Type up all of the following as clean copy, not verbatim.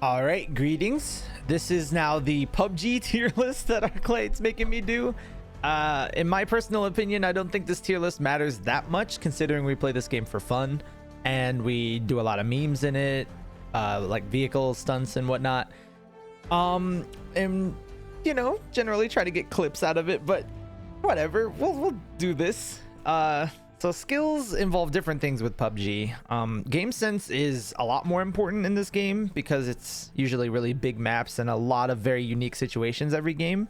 All right, greetings. This is now the PUBG tier list that our Clay's making me do. In my personal opinion, I don't think this tier list matters that much, considering we play this game for fun and we do a lot of memes in it, like vehicle stunts and whatnot. And you know, generally try to get clips out of it, but whatever. We'll do this. So skills involve different things with PUBG. Game sense is a lot more important in this game because it's usually really big maps and a lot of very unique situations every game.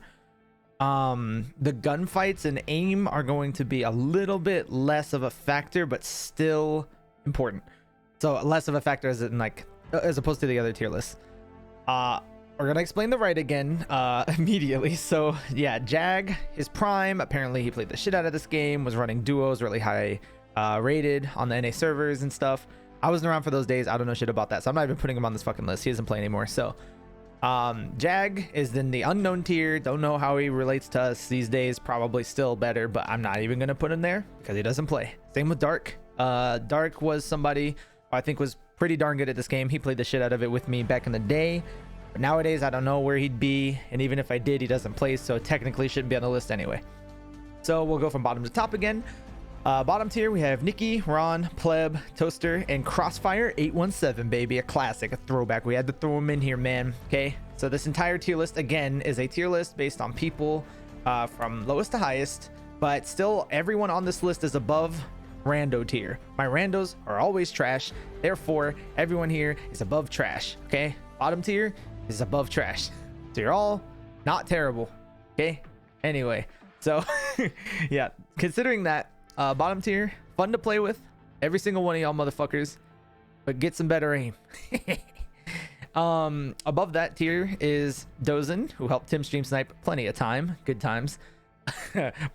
The gunfights and aim are going to be a little bit less of a factor, but still important. So less of a factor as in like, as opposed to the other tier lists. We're gonna explain the right again immediately. So yeah, Jag, his prime, apparently he played the shit out of this game, was running duos, really high rated on the NA servers and stuff. I wasn't around for those days, I don't know shit about that, so I'm not even putting him on this fucking list. He doesn't play anymore. So Jag is in the unknown tier. Don't know how he relates to us these days, probably still better, but I'm not even gonna put him there because he doesn't play. Same with Dark. Dark was somebody who I think was pretty darn good at this game. He played the shit out of it with me back in the day. But nowadays, I don't know where he'd be, and even if I did, he doesn't play, so technically shouldn't be on the list anyway. So we'll go from bottom to top again. Bottom tier, we have Nikki, Ron, Pleb, Toaster, and Crossfire 817, baby. A classic, a throwback. We had to throw him in here, man. Okay, so this entire tier list, again, is a tier list based on people from lowest to highest, but still, everyone on this list is above rando tier. My randos are always trash, therefore, everyone here is above trash, okay? Bottom tier is above trash, so you're all not terrible, okay? Anyway, so yeah, considering that, bottom tier, fun to play with, every single one of y'all motherfuckers, but get some better aim. Above that tier is Dozen, who helped Tim stream snipe plenty of time, good times.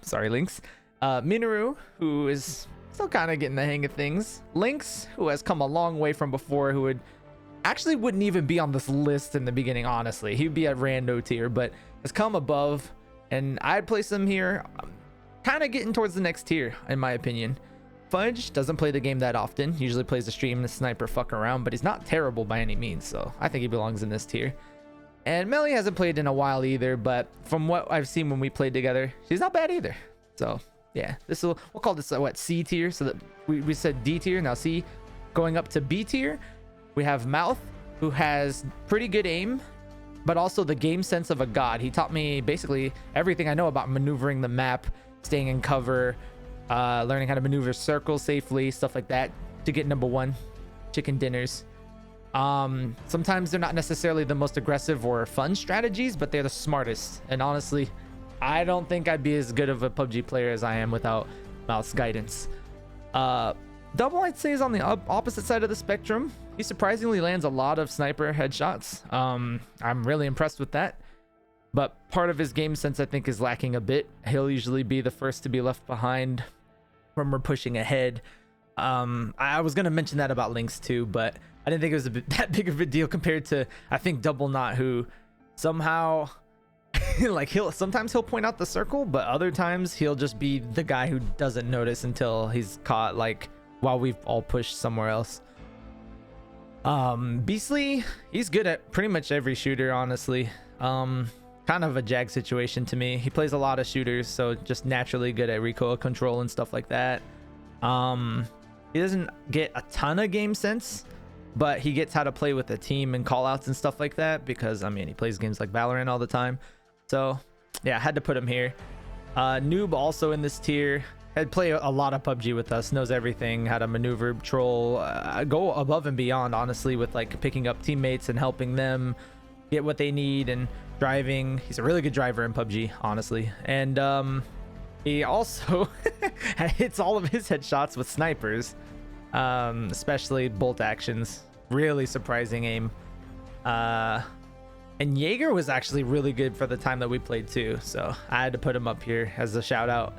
Sorry, Lynx. Minoru, who is still kind of getting the hang of things. Lynx, who has come a long way from before, who wouldn't even be on this list in the beginning, honestly. He'd be at rando tier, but has come above, and I'd place him here, kind of getting towards the next tier, in my opinion. Fudge doesn't play the game that often, usually plays the stream and the sniper fuck around, but he's not terrible by any means, so I think he belongs in this tier. And Melly hasn't played in a while either, but from what I've seen when we played together, she's not bad either. So yeah, we'll call this what, C tier, so that we said D tier, now C. Going up to B tier, we have Mouth, who has pretty good aim, but also the game sense of a god. He taught me basically everything I know about maneuvering the map, staying in cover, learning how to maneuver circles safely, stuff like that, to get number one, chicken dinners. Sometimes they're not necessarily the most aggressive or fun strategies, but they're the smartest. And honestly, I don't think I'd be as good of a PUBG player as I am without Mouth's guidance. Double, I'd say, is on the opposite side of the spectrum. He surprisingly lands a lot of sniper headshots. I'm really impressed with that. But part of his game sense, I think, is lacking a bit. He'll usually be the first to be left behind when we're pushing ahead. I was going to mention that about Lynx too, but I didn't think it was that big of a deal compared to, I think, Double Knot, who somehow... like sometimes he'll point out the circle, but other times he'll just be the guy who doesn't notice until he's caught, like while we've all pushed somewhere else. Beastly, he's good at pretty much every shooter, honestly. Kind of a Jag situation to me. He plays a lot of shooters, so just naturally good at recoil control and stuff like that. He doesn't get a ton of game sense, but he gets how to play with a team and call outs and stuff like that, because I mean, he plays games like Valorant all the time. So yeah, I had to put him here. Noob also in this tier, had played a lot of PUBG with us, knows everything, how to maneuver, troll, go above and beyond, honestly, with like picking up teammates and helping them get what they need and driving. He's a really good driver in PUBG, honestly. And he also hits all of his headshots with snipers, especially bolt actions. Really surprising aim. And Jaeger was actually really good for the time that we played too, so I had to put him up here as a shout out.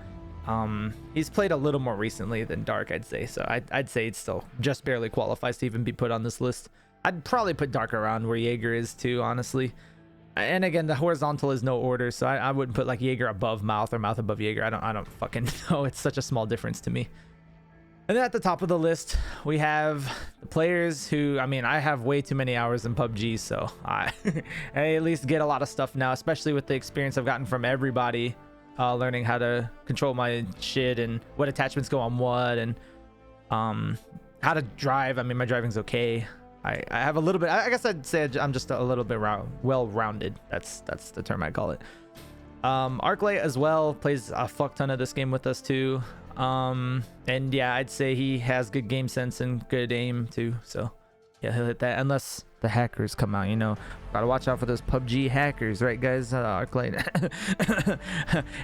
He's played a little more recently than Dark, I'd say, so I'd say it still just barely qualifies to even be put on this list. I'd probably put Dark around where Jaeger is too, honestly. And again, the horizontal is no order, so I wouldn't put like Jaeger above Mouth or Mouth above Jaeger. I don't fucking know. It's such a small difference to me. And then at the top of the list, we have the players who, I mean, I have way too many hours in PUBG, so I at least get a lot of stuff now, especially with the experience I've gotten from everybody, learning how to control my shit and what attachments go on what, and how to drive. I mean, my driving's okay. I have a little bit, I guess I'd say I'm just a little bit well-rounded. That's the term I call it. Arclight as well plays a fuck ton of this game with us too. And yeah, I'd say he has good game sense and good aim too, so yeah, he'll hit that unless the hackers come out, you know. Gotta watch out for those PUBG hackers, right guys? Arclight.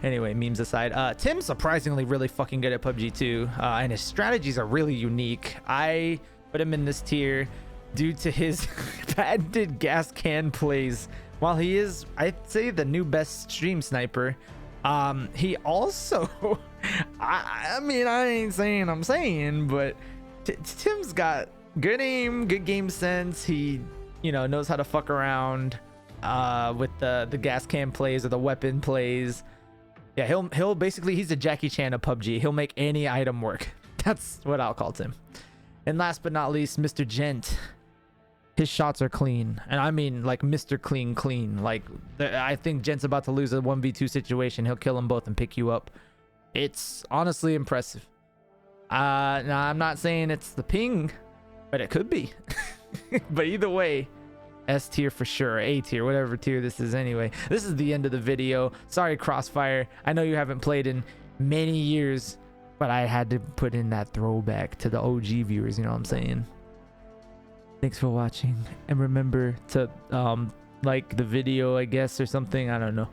Anyway, memes aside, Tim's surprisingly really fucking good at PUBG too, and his strategies are really unique. I put him in this tier due to his patented gas can plays. While he is, I'd say, the new best stream sniper, he also I mean, I ain't saying I'm saying, but Tim's got good aim, good game sense. He, you know, knows how to fuck around with the gas can plays or the weapon plays. Yeah, he'll basically, he's a Jackie Chan of PUBG. He'll make any item work. That's what I'll call Tim. And last but not least, Mr. Gent. His shots are clean, and I mean like Mr. Clean. Like, I think Gent's about to lose a 1v2 situation. He'll kill them both and pick you up. It's honestly impressive. Now I'm not saying it's the ping, but it could be. But either way, S tier for sure, A tier, whatever tier this is anyway. This is the end of the video. Sorry, Crossfire. I know you haven't played in many years, but I had to put in that throwback to the OG viewers, you know what I'm saying? Thanks for watching, and remember to like the video, I guess, or something. I don't know.